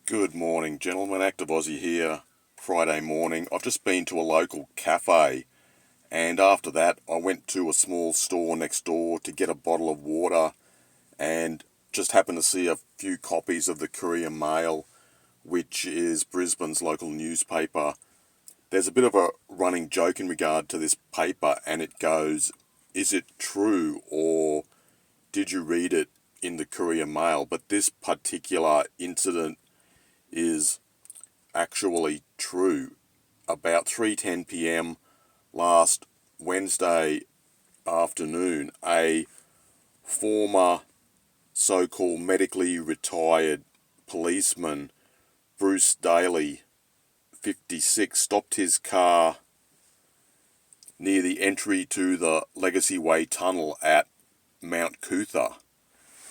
Good morning, gentlemen. Active Aussie here. Friday morning. I've just been to a local cafe, and after that, I went to a small store next door to get a bottle of water, and just happened to see a few copies of the Courier Mail, which is Brisbane's local newspaper. There's a bit of a running joke in regard to this paper, and it goes, "Is it true, or did you read it in the Courier Mail?" But this particular incident is actually true. About 3:10 p.m. last Wednesday afternoon, a former so-called medically retired policeman, Bruce Daly, 56, stopped his car near the entry to the Legacy Way tunnel at Mount Cootha,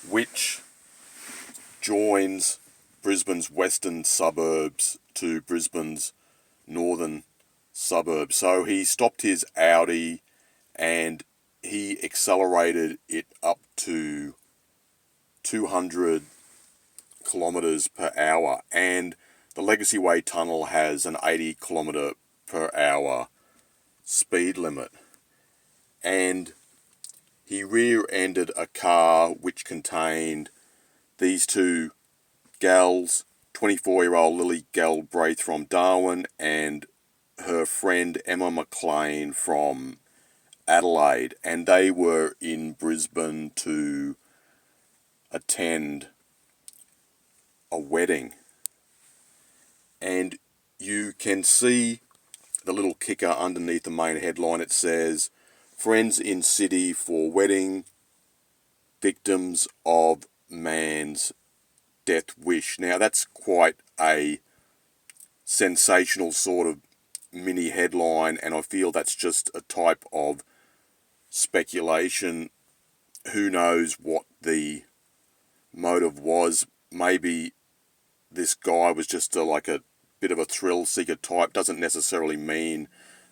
which joins Brisbane's western suburbs to Brisbane's northern suburbs. So he stopped his Audi and he accelerated it up to 200 kilometres per hour. And the Legacy Way tunnel has an 80 kilometre per hour speed limit. And he rear-ended a car which contained these two gals, 24-year-old Lily Galbraith from Darwin and her friend Emma McLean from Adelaide, and they were in Brisbane to attend a wedding. And you can see the little kicker underneath the main headline. It says, "Friends in City for Wedding Victims of Man's Death Wish." Now that's quite a sensational sort of mini headline, and I feel that's just a type of speculation. Who knows what the motive was? Maybe this guy was just like a bit of a thrill seeker type. Doesn't necessarily mean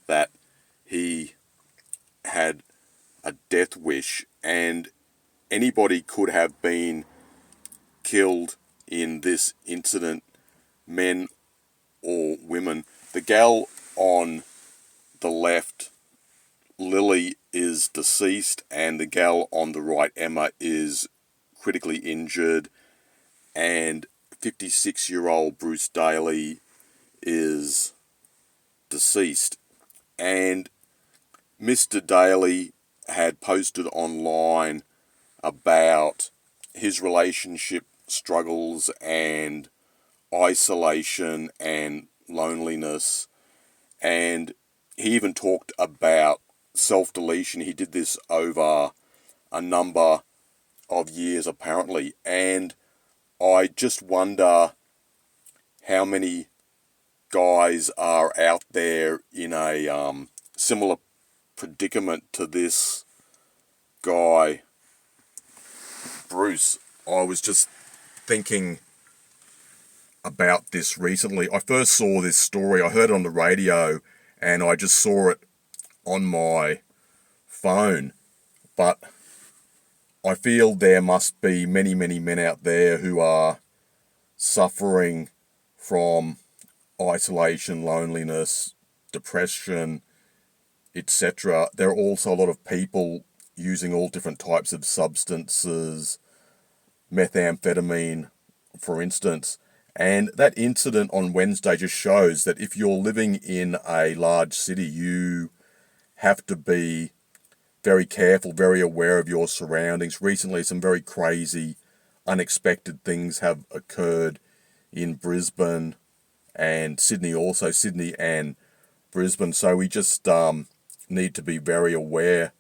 that he had a death wish, and anybody could have been killed in this incident, men or women. The gal on the left, Lily, is deceased, and the gal on the right, Emma, is critically injured, and 56-year-old Bruce Daly is deceased. And Mr. Daly had posted online about his relationship struggles and isolation and loneliness, and he even talked about self-deletion. He did this over a number of years apparently, and I just wonder how many guys are out there in a similar predicament to this guy, Bruce. I was just thinking about this recently. I first saw this story, I heard it on the radio, and I just saw it on my phone. But I feel there must be many, many men out there who are suffering from isolation, loneliness, depression, etc. There are also a lot of people using all different types of substances, methamphetamine, for instance. And that incident on Wednesday just shows that if you're living in a large city, you have to be very careful, very aware of your surroundings. Recently, some very crazy, unexpected things have occurred in Brisbane and Sydney also, Sydney and Brisbane. So we just need to be very aware.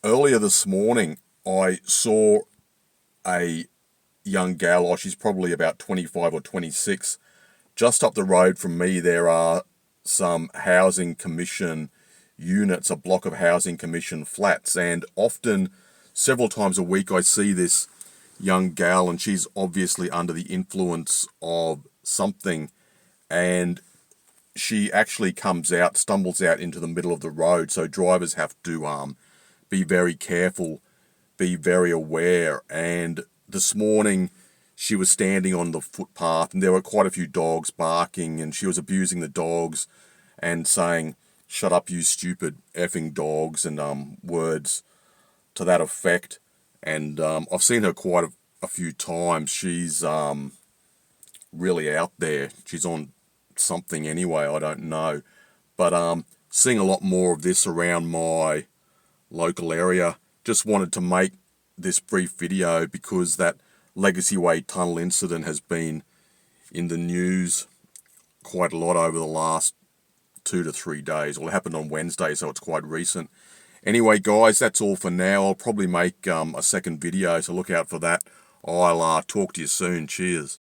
Earlier this morning, I saw a young gal, she's probably about 25 or 26. Just up the road from me, there are some housing commission units, a block of housing commission flats, and often, several times a week, I see this young gal, and she's obviously under the influence of something, and she actually stumbles out into the middle of the road, so drivers have to be very careful, be very aware. And this morning she was standing on the footpath and there were quite a few dogs barking, and she was abusing the dogs and saying, "Shut up, you stupid effing dogs," and words to that effect. And I've seen her quite a few times. She's really out there. She's on something anyway, I don't know. But seeing a lot more of this around my local area. Just wanted to make this brief video because that Legacy Way tunnel incident has been in the news quite a lot over the last 2 to 3 days. Well, it happened on Wednesday, so it's quite recent. Anyway, guys, that's all for now. I'll probably make a second video, so look out for that. I'll talk to you soon. Cheers.